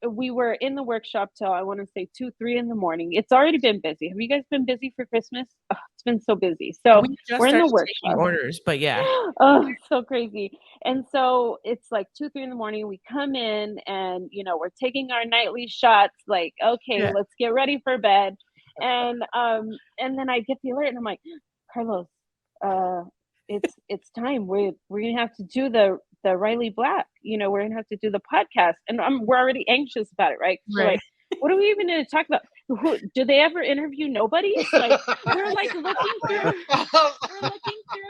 we were in the workshop till, I want to say 2-3 in the morning. It's already been busy. Have you guys been busy for Christmas? Oh, it's been so busy. So we're in the workshop. Orders, but oh, it's so crazy. And so it's like 2-3 in the morning. We come in and, we're taking our nightly shots. Like, okay, let's get ready for bed. And then I get the alert and I'm like, Carlos, it's time. We're gonna have to do the Riley Black. We're gonna have to do the podcast, and we're already anxious about it, right? So like, what are we even gonna talk about? Do they ever interview nobody? Like, we're like looking through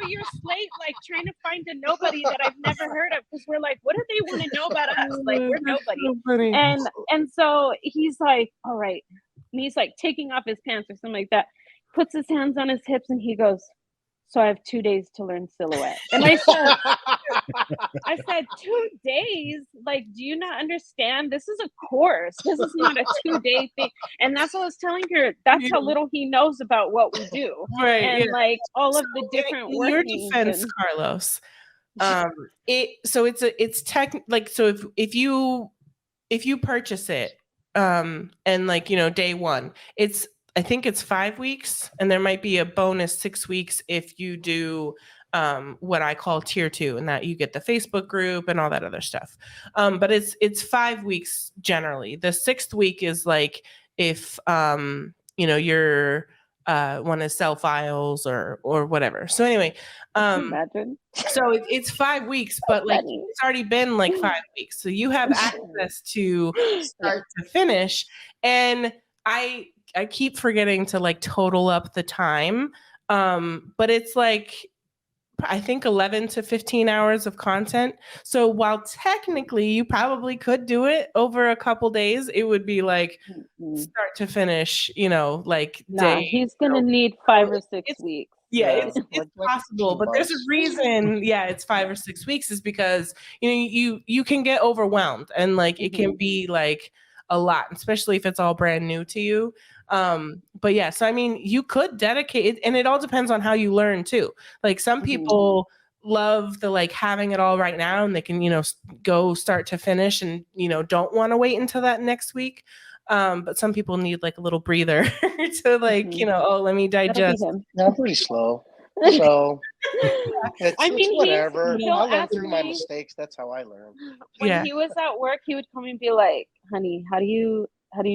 your slate, like trying to find a nobody that I've never heard of, because we're like, what do they want to know about us? Like, we're nobody. And so he's like, all right, and he's like taking off his pants or something like that, puts his hands on his hips, and he goes, so I have 2 days to learn silhouette. And I said, 2 days? Like, do you not understand? This is a course. This is not a 2-day thing. And that's what I was telling her. That's how little he knows about what we do. Right. And like all of the different in your defense, Carlos. If you purchase it, and like, day one, I think it's 5 weeks, and there might be a bonus 6 weeks if you do what I call tier 2, and that you get the Facebook group and all that other stuff. But it's 5 weeks generally. The 6th week is like if you're want to sell files or whatever. So anyway, imagine. So it's 5 weeks, but like it's already been like 5 weeks, so you have access to start to finish. And I keep forgetting to like total up the time. But it's like, I think 11 to 15 hours of content. So while technically you probably could do it over a couple days, it would be like start to finish, like day. He's going to need 5 or 6 weeks. Yeah, it's possible, but there's a reason. Yeah, it's 5 or 6 weeks is because, you can get overwhelmed, and like it can be like a lot, especially if it's all brand new to you. But yeah, so I mean, you could dedicate it, and it all depends on how you learn too. Like some people love the like having it all right now, and they can, go start to finish, and don't want to wait until that next week. But some people need like a little breather to like, let me digest. Yeah, I'm pretty slow. So it's whatever. I learn through my mistakes. That's how I learn. When he was at work, he would come and be like, honey, how do you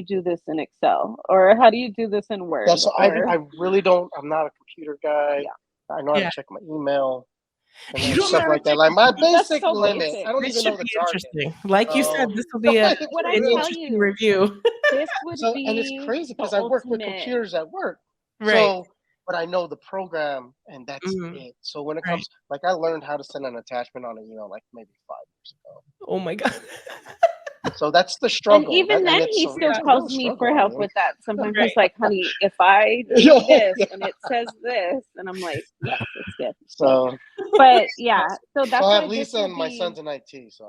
do this in Excel? Or how do you do this in Word? So I really don't. I'm not a computer guy. Yeah. I know how to check my email. And stuff like that. Like my basic limit. Basic. I don't even know the interesting. Like you said, this will be an interesting review. This would be, and it's crazy because I work with computers at work. Right. So, but I know the program, and that's it. So when it comes, like I learned how to send an attachment on an email like maybe 5 years ago. Oh my God. So that's the struggle. And even then, he still calls me for help with that. Sometimes he's like, honey, if I do this and it says this, and I'm like, yes, it's good. So, but yeah, so that's I why have Lisa and my son's in IT, so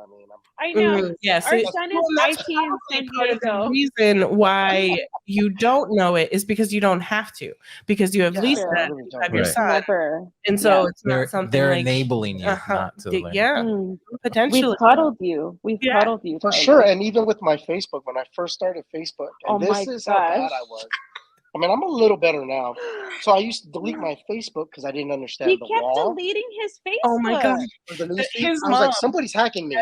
I know. Yeah, so our son is IT in San Diego. The reason why you don't know it is because you don't have to, because you have Lisa, really you have your son, Never. and so it's not something they're like enabling you not to learn. Potentially. We've coddled you. Coddled you for sure. And even with my Facebook, when I first started Facebook, and this is how bad I was. I mean, I'm a little better now. So I used to delete my Facebook because I didn't understand the wall. He kept deleting his Facebook. Oh my God. I was like, somebody's hacking me.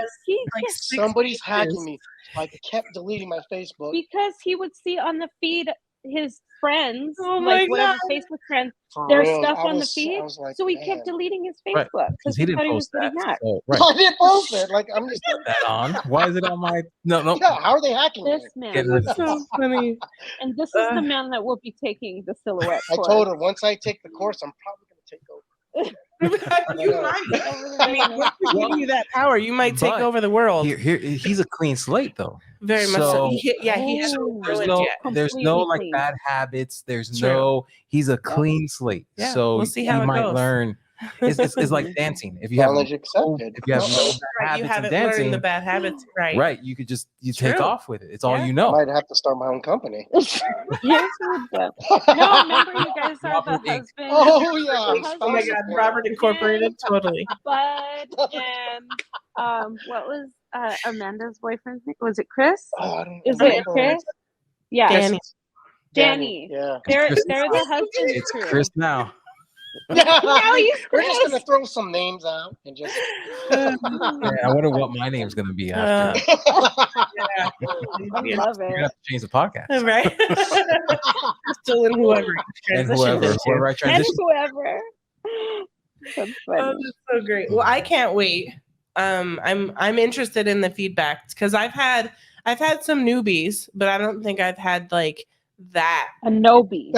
Somebody's hacking me. So I kept deleting my Facebook. Because he would see on the feed his friends, whatever Facebook friends, there's stuff on the feed. Like, so he kept deleting his Facebook because he thought he was getting hacked. So, I didn't post it. Like, I'm just that on. Why is it on my? No. Yeah, how are they hacking this me? man? That's so funny. And this is the man that will be taking the silhouette course. I told her once I take the course, I'm probably going to take over. You might. I mean, once we give you that power, you might take over the world. Here, he's a clean slate, though. Very much so. He there's no like bad habits. There's no. He's a clean slate. Yeah, so we'll see how he might goes. Learn. It's like dancing. If you have no bad habits you haven't in dancing, learned the bad habits, right? You could just take off with it. It's all you know. I might have to start my own company. Yes, no, remember you guys are the husband. Oh yeah! Oh my God, Robert Incorporated, totally. Bud and what was Amanda's boyfriend's name? Was it Chris? Is it Chris? Yeah, Danny. Yeah, they're the husband. It's Chris now. Now he's Chris. We're just gonna throw some names out and just. I wonder what my name's gonna be after. I love it. You have to change the podcast, right? Still in whoever. And whoever I transition. And whoever. That's funny. Oh, that's so great. Well, I can't wait. I'm interested in the feedback because I've had some newbies, but I don't think I've had like that a nobie.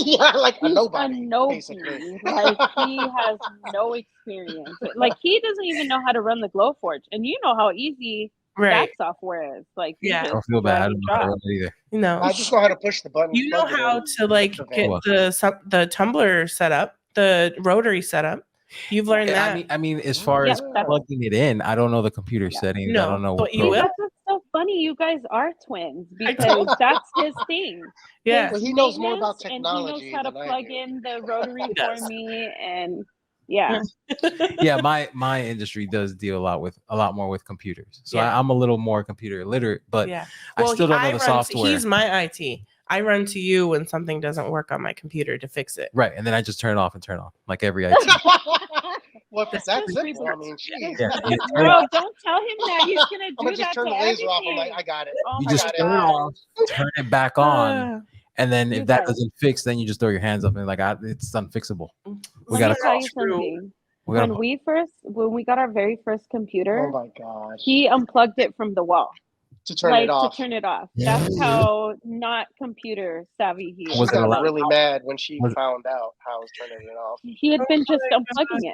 Yeah, like a nobody. A nobie. Like he has no experience. Like he doesn't even know how to run the Glowforge, and you know how easy that software is. Like I don't feel bad. I don't know how to run it either. No, I just know how to push the button. You know how to like get the tumbler set up, the rotary setup. You've learned that. I mean, as far as plugging it in, I don't know the computer settings. No, I don't know. But you will. That's so funny. You guys are twins because that's his thing. Yeah, well, he knows more about technology. And he knows how to plug in the rotary for me, and yeah. My industry does deal a lot more with computers, so I'm a little more computer illiterate, but I still don't know the software. He's my IT. I run to you when something doesn't work on my computer to fix it. Right, and then I just turn it off and turn on like every IT. Well, that's simple. I mean, Bro, don't tell him that. He's gonna do I'm gonna just turn the laser off. I'm like, I got it. You just turn it off, turn it back on, and then if that doesn't fix, then you just throw your hands up and like, it's unfixable. We gotta tell you something. When we got our very first computer, oh my gosh, he unplugged it from the wall. To turn it off. That's how not computer savvy he is. She got really mad when she found out how I was turning it off. He had been just unplugging it.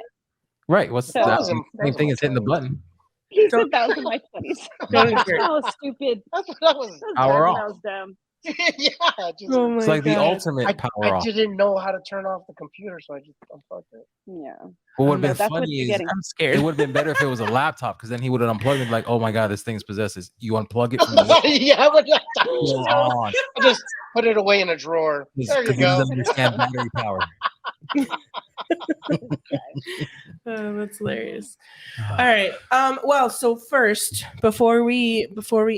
Right. What's that? Same thing as hitting the button. He said that was in my 20s. That was stupid. That was power off. That was dumb. Yeah, it's like the ultimate power off. I didn't know how to turn off the computer, so I just unplugged it. Yeah. What would have been funny is I'm scared. It would have been better if it was a laptop, because then he would have unplugged it like, oh my God, this thing's possessed. You unplug it from the yeah, but I just put it away in a drawer. There you go. Doesn't understand battery power. Oh, that's hilarious. All right. Well, so first, before we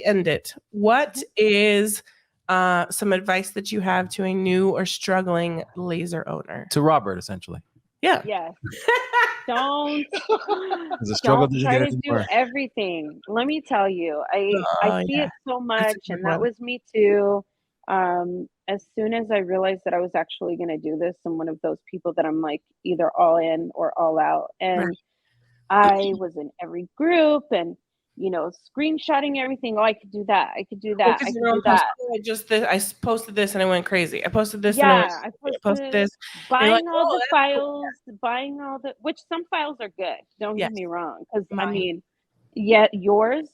end it, what is some advice that you have to a new or struggling laser owner? To Robert, essentially. Yeah. Yes. Don't struggle try to do everything. Let me tell you, I see it so much, and that was me too. As soon as I realized that I was actually going to do this, I'm one of those people that I'm like either all in or all out. And I was in every group and, screenshotting everything. Oh, I could do that. I could do that. I could do that. I posted this and I went crazy. I posted this and I posted this. Buying all the files, which some files are good. Don't get me wrong. Because yours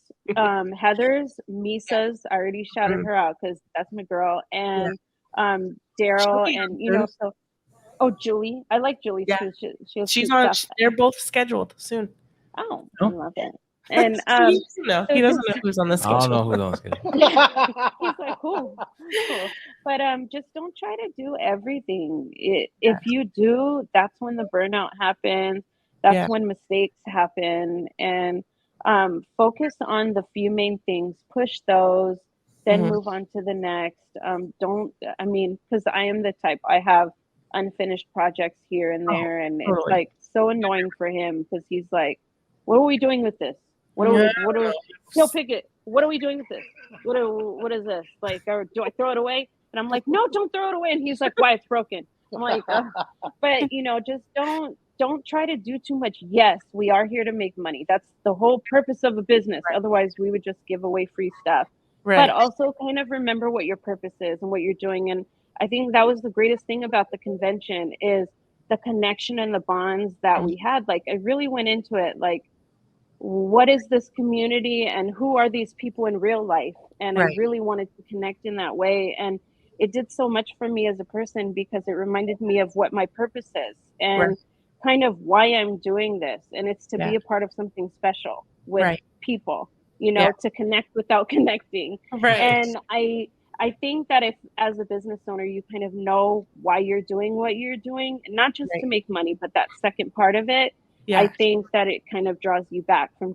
Heather's, Misa's, I already shouted her out because that's my girl, and Daryl, and Julie. I like Julie too. She'll she's on. stuff. They're both scheduled soon. Oh, I love it. And he doesn't know who's on the schedule. I don't know who's on the schedule. He's like, cool. But just don't try to do everything. If you do, that's when the burnout happens. That's when mistakes happen. And focus on the few main things. Push those, then move on to the next. Because I am the type, I have unfinished projects here and there, and it's like so annoying for him because he's like, what are we doing with this? He'll pick it. What are we doing with this? What is this? Like, or do I throw it away? And I'm like, no, don't throw it away. And he's like, why? It's broken. I'm like, but just don't try to do too much. Yes, we are here to make money. That's the whole purpose of a business. Right. Otherwise, we would just give away free stuff. Right. But also kind of remember what your purpose is and what you're doing. And I think that was the greatest thing about the convention is the connection and the bonds that we had. Like, I really went into it like, what is this community and who are these people in real life? And I really wanted to connect in that way. And it did so much for me as a person because it reminded me of what my purpose is and kind of why I'm doing this. And it's to be a part of something special with people, to connect without connecting. Right. And I think that if as a business owner, you kind of know why you're doing what you're doing, and not just to make money, but that second part of it, I think that it kind of draws you back from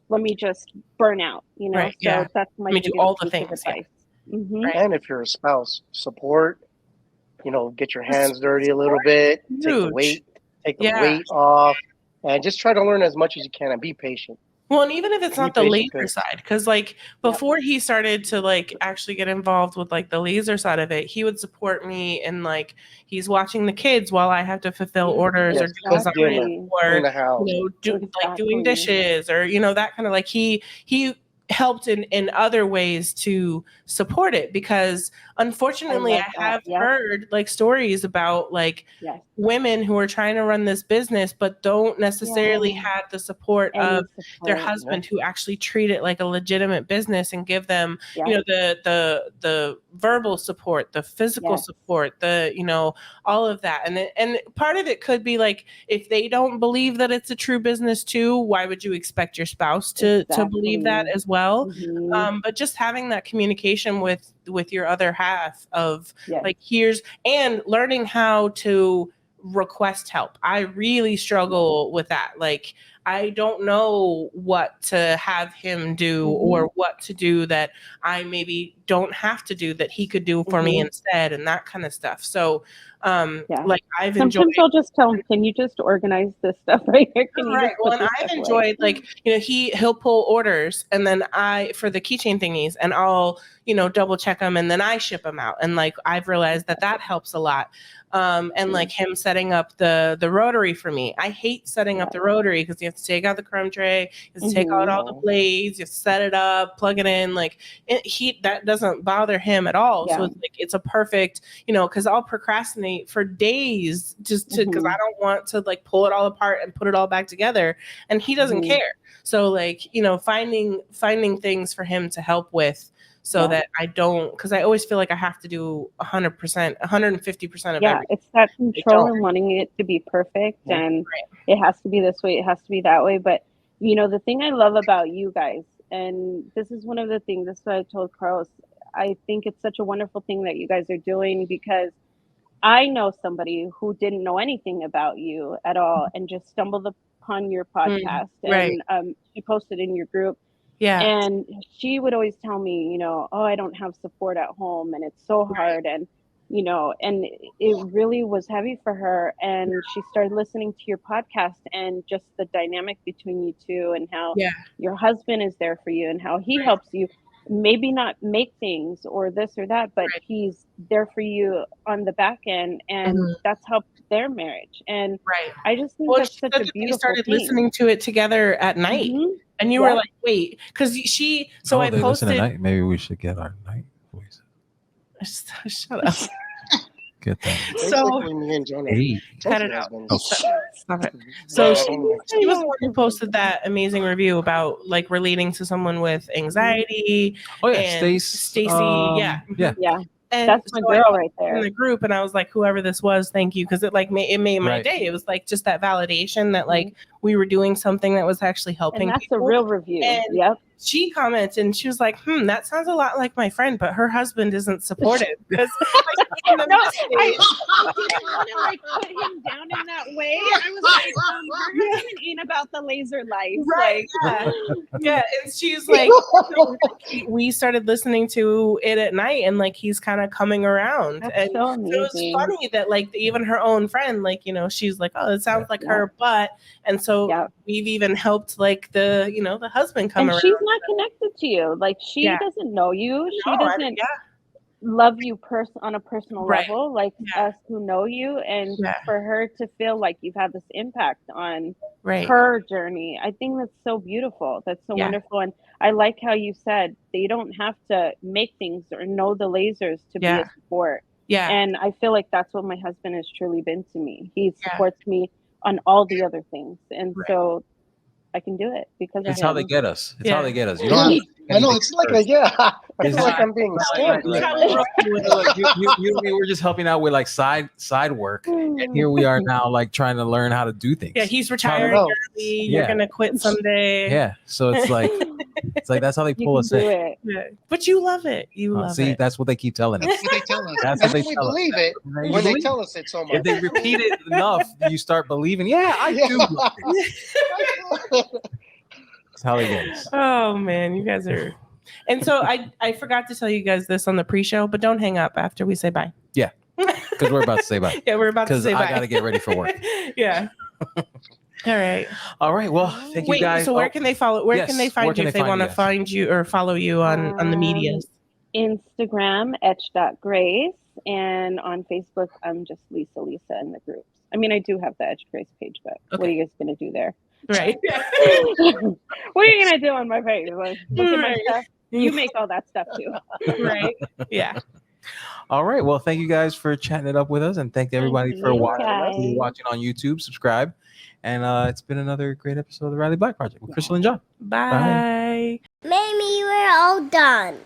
let me just burn out, So that's my do all the things. And if you're a spouse, support, get your hands dirty a little bit, take the weight off, and just try to learn as much as you can and be patient. Well, and even if it's not the laser side, because like before he started to like actually get involved with like the laser side of it, he would support me and like he's watching the kids while I have to fulfill orders or do design or doing dishes or that kind of like he helped in other ways to support it because unfortunately I have heard like stories about like women who are trying to run this business but don't necessarily have the support of their husband who actually treat it like a legitimate business and give them the verbal support, the physical support, the all of that. And part of it could be like if they don't believe that it's a true business too, why would you expect your spouse to believe that as well? But just having that communication with your other half of like and learning how to request help. I really struggle with that. Like I don't know what to have him do or what to do that I maybe don't have to do that he could do for me instead and that kind of stuff. So like I've enjoyed. Sometimes I'll just tell him, can you just organize this stuff right here? Well, and I've enjoyed like, he'll pull orders and then for the keychain thingies and I'll, double check them and then I ship them out. And like, I've realized that helps a lot. And like him setting up the rotary for me. I hate setting up the rotary because you have to take out the crumb tray, you have to take out all the blades, you have to set it up, plug it in. Like that doesn't bother him at all. So it's like, it's a perfect, because I'll procrastinate for days just because I don't want to like pull it all apart and put it all back together. And he doesn't care. So like, finding things for him to help with so that I don't, because I always feel like I have to do 100%, 150% of everything. It's that control and wanting it to be perfect and it has to be this way, it has to be that way. But, the thing I love about you guys, and this is one of the things, this is what I told Carlos, I think it's such a wonderful thing that you guys are doing because I know somebody who didn't know anything about you at all and just stumbled upon your podcast and she posted in your group. Yeah. And she would always tell me, I don't have support at home and it's so hard. And, and it really was heavy for her. And she started listening to your podcast and just the dynamic between you two and how your husband is there for you and how he helps you maybe not make things or this or that, but he's there for you on the back end. And that's helped their marriage. And I just think that's such a beautiful thing. We started listening to it together at night. And you were like, wait, because I posted. At night? Maybe we should get our night voices. Shut up. at that. Basically, me and Jonah cut it out. Stop it. So she was the one who posted that amazing review about like relating to someone with anxiety. Oh yeah, Stacy. Yeah. And that's my girl right there in the group, and I was like, whoever this was, thank you, because it like it made my day. It was like just that validation that like we were doing something that was actually helping. And that's people. A real review. And she commented and she was like, that sounds a lot like my friend, but her husband isn't supportive. Because I didn't want to like put him down in that way. I was like, her husband ain't about the laser life. Right. Like, yeah. And she's like, we started listening to it at night and like he's kind of coming around. That's and so amazing. It was funny that like even her own friend, like, she's like, oh, it sounds like her, but and so we've even helped like the husband come and around. She's not connected to you. Like she doesn't know you. She doesn't love you on a personal level like us who know you. And for her to feel like you've had this impact on her journey, I think that's so beautiful. That's so wonderful. And I like how you said that you don't have to make things or know the lasers to be a support. Yeah. And I feel like that's what my husband has truly been to me. He supports me on all the other things. And so I can do it because it's how they get us. It's how they get us. You don't I know it's like it's like I'm being scammed. You were just helping out with like side work, and here we are now like trying to learn how to do things. Yeah, he's retiring early. You're gonna quit someday. Yeah, so it's like that's how they pull us in. Yeah. But you love it. You love it. See, that's what they keep telling us. That's what they tell us. That's what they we tell believe us. it when they tell us it so much. If they repeat it enough, you start believing. Yeah, I do. That's how they get us. Oh man, you guys are. And so I forgot to tell you guys this on the pre-show, but don't hang up after we say bye. Yeah, because we're about to say bye. Yeah, we're about to say bye. Because I got to get ready for work. Yeah. All right. Well, thank you guys. So where can they follow? Where can they find you if they want to find you or follow you on the medias? Instagram etch.grace, and on Facebook I'm just Lisa in the groups. I mean, I do have the Etch Grace page, but what are you guys gonna do there? Right. What are you gonna do on my page? Like, look at my stuff. You make all that stuff too. Right. Yeah. All right. Well, thank you guys for chatting it up with us, and thank everybody for watching us. If you're watching on YouTube, subscribe. And it's been another great episode of the Riley Black Project with Crystal and John. Bye. Maybe we're all done.